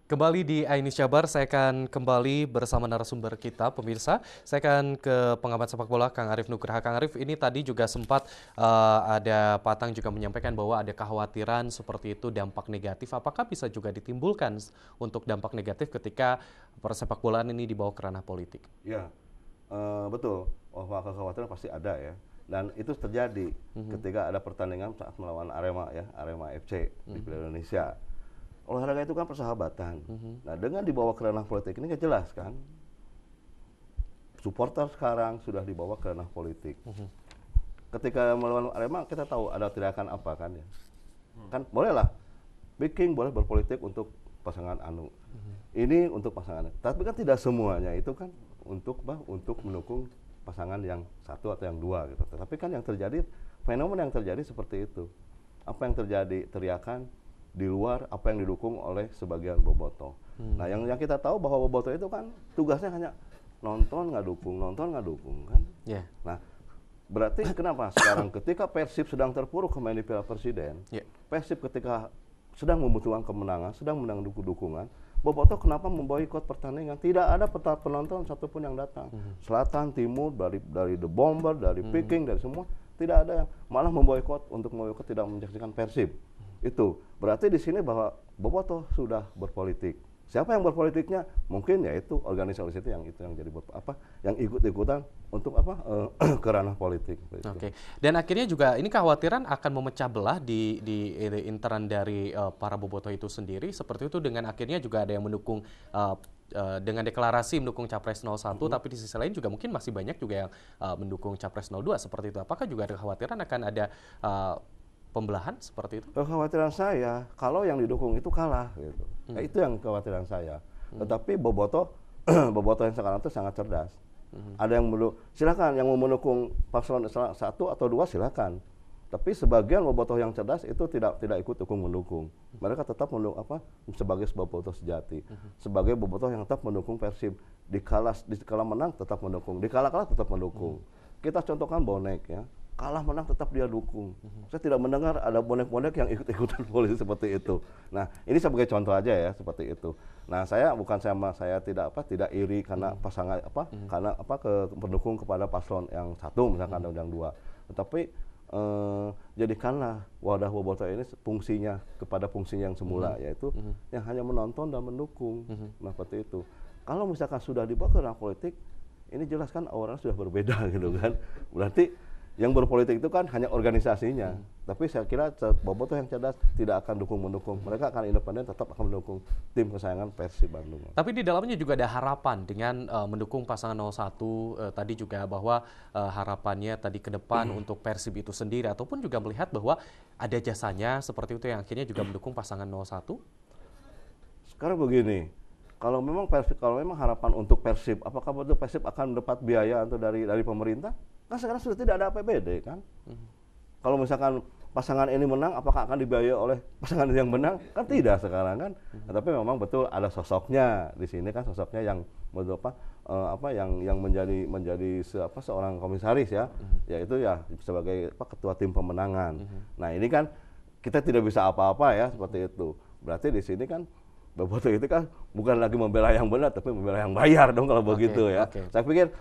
Kembali di Ainis Jabar, saya akan kembali bersama narasumber kita, pemirsa. Saya akan ke pengamat sepak bola, Kang Arief Nugraha. Kang Arief, ini tadi juga sempat ada Patang juga menyampaikan bahwa ada kekhawatiran seperti itu dampak negatif. Apakah bisa juga ditimbulkan untuk dampak negatif ketika persepak bolaan ini dibawa ke ranah politik? Ya, betul. Bahwa kekhawatiran pasti ada ya. Dan itu terjadi ketika ada pertandingan saat melawan Arema ya, Arema FC di Piala Indonesia. Olahraga itu kan persahabatan. Nah, dengan dibawa ke ranah politik ini kan jelas kan. Supporter sekarang sudah dibawa ke ranah politik. Ketika melawan Arema kita tahu ada teriakan apa kan ya. Kan bolehlah Viking boleh berpolitik untuk pasangan Anu. Ini untuk pasangan. Tapi kan tidak semuanya itu kan untuk mendukung pasangan yang satu atau yang dua gitu. Tapi kan yang terjadi fenomena yang terjadi seperti itu. Apa yang terjadi teriakan di luar apa yang didukung oleh sebagian bobotoh. Nah, yang kita tahu bahwa bobotoh itu kan tugasnya hanya nonton nggak dukung kan. Yeah. Nah, berarti kenapa sekarang ketika Persib sedang terpuruk kemarin di Piala Presiden, Persib ketika sedang membutuhkan kemenangan, sedang menang dukungan, bobotoh kenapa memboikot pertandingan? Tidak ada penonton satupun yang datang. Selatan, timur, dari The Bomber, dari Viking, dari semua tidak ada yang malah memboikot tidak menyaksikan Persib. Itu berarti di sini bahwa bobotoh sudah berpolitik. Siapa yang berpolitiknya? Mungkin ya itu organisasi itu yang jadi yang ikut-ikutan untuk ke ranah politik. Oke. Dan akhirnya juga ini kekhawatiran akan memecah belah di intern dari para bobotoh itu sendiri. Seperti itu dengan akhirnya juga ada yang mendukung dengan deklarasi mendukung Capres 01, tapi di sisi lain juga mungkin masih banyak juga yang mendukung Capres 02 seperti itu. Apakah juga ada kekhawatiran akan ada pembelahan seperti itu? Kekhawatiran saya kalau yang didukung itu kalah gitu. Nah, itu yang kekhawatiran saya. Tetapi bobotoh yang sekarang itu sangat cerdas. Ada yang silakan yang mau mendukung paslon 1 atau 2 silakan. Tapi sebagian bobotoh yang cerdas itu tidak ikut mendukung. Mereka tetap mendukung sebagai bobotoh sejati. Sebagai bobotoh yang tetap mendukung Persib. Di kala menang tetap mendukung, di kala kalah tetap mendukung. Kita contohkan bonek ya. Kalah menang tetap dia dukung. Saya tidak mendengar ada bonek-bonek yang ikut-ikutan polisi seperti itu. Nah, ini sebagai contoh aja ya seperti itu. Nah, saya tidak iri karena pasangan karena pendukung kepada paslon yang satu misalkan ada yang dua. Tetapi jadikanlah wadah bobotoh ini fungsinya kepada fungsinya yang semula yaitu yang hanya menonton dan mendukung. Nah, seperti itu. Kalau misalkan sudah dibawa ke ranah politik, ini jelas kan orang sudah berbeda gitu kan. Berarti yang berpolitik itu kan hanya organisasinya, tapi saya kira bobotoh yang cerdas tidak akan mendukung. Mereka akan independen, tetap akan mendukung tim kesayangan Persib Bandung. Tapi di dalamnya juga ada harapan dengan mendukung pasangan 01 tadi juga bahwa harapannya tadi ke depan untuk Persib itu sendiri ataupun juga melihat bahwa ada jasanya seperti itu yang akhirnya juga mendukung pasangan 01. Sekarang begini, kalau memang harapan untuk Persib, apakah betul Persib akan mendapat biaya untuk dari pemerintah? Kan sekarang sudah tidak ada APBD kan. Kalau misalkan pasangan ini menang, apakah akan dibiayai oleh pasangan yang menang? Kan tidak sekarang kan. Tapi memang betul ada sosoknya di sini kan, sosoknya yang yang menjadi seorang komisaris ya, yaitu ya sebagai ketua tim pemenangan. Nah, ini kan kita tidak bisa apa-apa ya seperti itu. Berarti di sini kan bobotoh itu kan bukan lagi membela yang benar tapi membela yang bayar dong kalau begitu ya. Saya pikir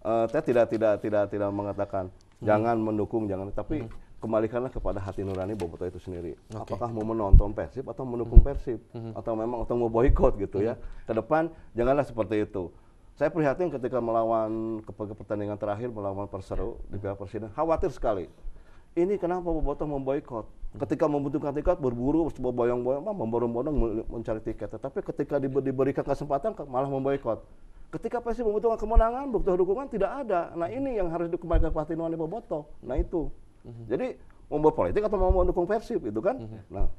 saya tidak mengatakan jangan mendukung, tapi kembalikanlah kepada hati nurani bobotoh itu sendiri. Apakah mau menonton Persib atau mendukung Persib atau memang mau boikot gitu ya. Ke depan janganlah seperti itu. Saya prihatin ketika melawan pertandingan terakhir melawan Perseru di Piala Presiden, khawatir sekali. Ini kenapa bobotoh memboikot? Ketika membutuhkan tiket berburu boyong-boyong membondong-bondong mencari tiket, tetapi ketika diberikan kesempatan malah memboikot. Ketika Persib membutuhkan kemenangan, butuh dukungan tidak ada. Nah, ini yang harus dikembalikan ke hati nurani bobotoh. Nah, itu. Jadi mau berpolitik atau mau mendukung Persib itu kan? Nah,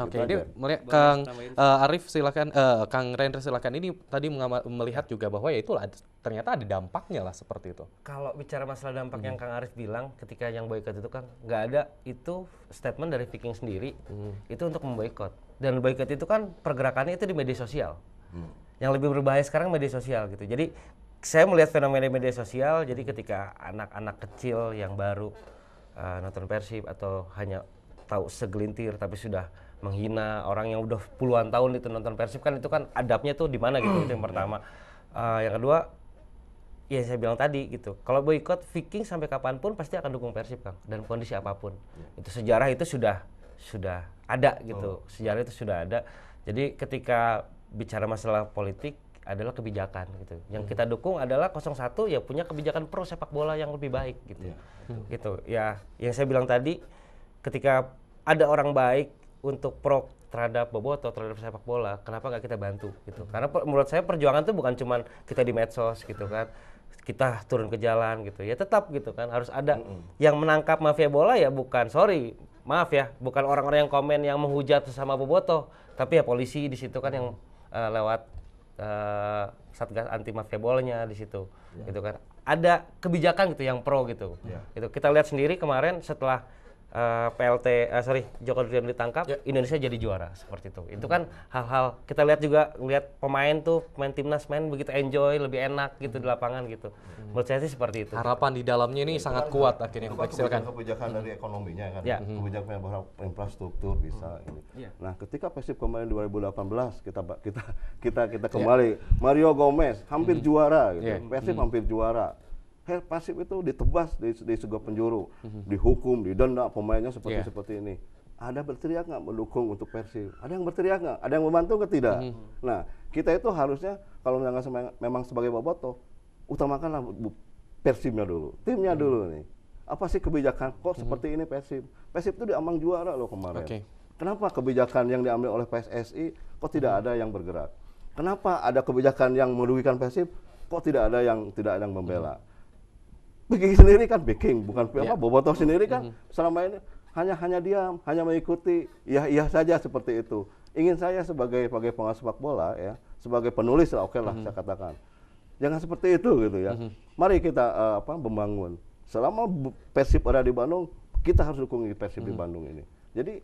oke, ini melihat Kang Arief silakan, Kang Rendra silakan. Ini tadi melihat juga bahwa ya itu ternyata ada dampaknya lah seperti itu. Kalau bicara masalah dampak yang Kang Arief bilang ketika yang boikot itu kan nggak ada, itu statement dari Viking sendiri itu untuk memboikot. Dan boikot itu kan pergerakannya itu di media sosial. Yang lebih berbahaya sekarang media sosial gitu. Jadi saya melihat fenomena media sosial, jadi ketika anak-anak kecil yang baru nonton Persib atau hanya tahu segelintir tapi sudah menghina orang yang udah puluhan tahun itu nonton Persib kan, itu kan adabnya tuh di mana gitu. Itu yang pertama. Yang kedua, ya saya bilang tadi gitu, kalau boykot Viking sampai kapanpun pasti akan dukung Persib, Kang, dan kondisi apapun. Itu sejarah itu sudah ada gitu. Sejarah itu sudah ada. Jadi ketika bicara masalah politik adalah kebijakan gitu. Yang kita dukung adalah 01 ya punya kebijakan pro sepak bola yang lebih baik gitu. Gitu. Ya, yang saya bilang tadi, ketika ada orang baik untuk pro terhadap bobotoh, terhadap sepak bola, kenapa nggak kita bantu gitu? Karena menurut saya perjuangan itu bukan cuman kita di medsos gitu kan, kita turun ke jalan gitu. Ya tetap gitu kan, harus ada yang menangkap mafia bola ya bukan, bukan orang-orang yang komen yang menghujat sama bobotoh, tapi ya polisi di situ kan yang lewat Satgas anti mafia bolanya di situ, gitu kan. Ada kebijakan gitu yang pro gitu. Itu kita lihat sendiri kemarin setelah Joko Driono ditangkap, Indonesia jadi juara seperti itu. Itu kan hal-hal kita lihat juga, lihat pemain timnas main begitu enjoy, lebih enak gitu di lapangan gitu. Menurut saya sih seperti itu. Harapan di dalamnya ini sangat kuat akhirnya. Itu kan kebijakan dari ekonominya kan, kebijakan infrastruktur bisa ini. Nah, ketika Persib kemarin 2018 kita kembali, Mario Gomez hampir juara gitu. Persib hampir juara. Persib itu ditebas di sebuah penjuru, dihukum, didenda pemainnya seperti ini. Ada berteriak nggak mendukung untuk Persib? Ada yang berteriak nggak? Ada yang membantu nggak? Tidak. Nah, kita itu harusnya kalau memang sebagai bobotoh, utamakanlah Persibnya dulu, timnya dulu nih. Apa sih kebijakan kok seperti ini Persib? Persib itu diambang juara loh kemarin. Kenapa kebijakan yang diambil oleh PSSI kok tidak ada yang bergerak? Kenapa ada kebijakan yang merugikan Persib kok tidak ada yang membela? Viking sendiri kan bukan bobotoh sendiri kan selama ini hanya diam, hanya mengikuti iya saja seperti itu. Ingin saya sebagai pengawas sepak bola ya, sebagai penulis lah, oke lah saya katakan. Jangan seperti itu gitu ya. Mari kita membangun. Selama Persib ada di Bandung, kita harus dukung Persib di Bandung ini. Jadi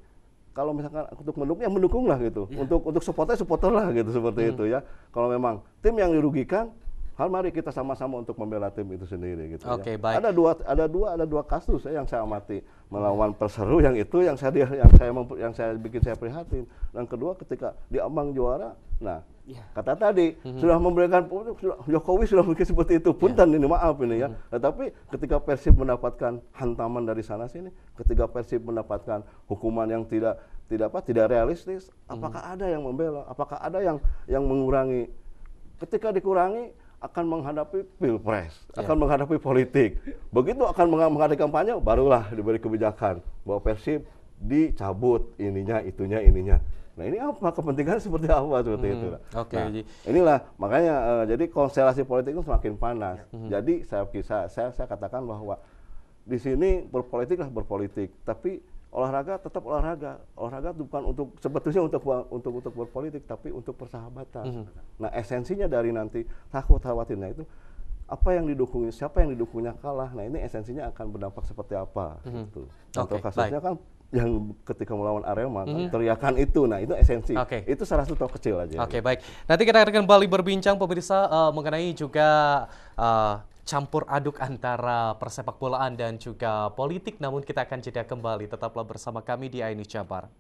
kalau misalkan untuk mendukung ya mendukung lah gitu. Untuk supporter lah gitu seperti itu ya. Kalau memang tim yang dirugikan, mari kita sama-sama untuk membela tim itu sendiri gitu ya. Baik. Ada dua kasus yang saya amati melawan Perseru yang saya bikin saya prihatin. Dan kedua ketika diambang juara, nah kata tadi sudah memberikan Jokowi sudah bikin seperti itu. Punten ini maaf ini ya. Tetapi ketika Persib mendapatkan hantaman dari sana sini, ketika Persib mendapatkan hukuman yang tidak realistis, apakah ada yang membela? Apakah ada yang mengurangi? Ketika dikurangi akan menghadapi pilpres, akan menghadapi politik. Begitu akan menghadapi kampanye, barulah diberi kebijakan bahwa Persib dicabut ininya, itunya. Nah ini apa kepentingan seperti apa seperti itu? Nah, inilah makanya jadi konstelasi politik itu semakin panas. Jadi saya katakan bahwa di sini berpolitik, tapi olahraga tetap olahraga. Olahraga bukan sebetulnya untuk berpolitik, tapi untuk persahabatan. Nah, esensinya dari nanti khawatirnya itu apa yang didukungnya, siapa yang didukungnya kalah. Nah, ini esensinya akan berdampak seperti apa gitu. Contoh kasusnya kan yang ketika melawan Arema kan, teriakan itu. Nah, itu esensi. Itu salah satu kecil aja. Baik. Nanti kita akan kembali berbincang pemirsa mengenai juga campur aduk antara persepak bolaan dan juga politik, namun kita akan jeda kembali. Tetaplah bersama kami di iNews Jabar.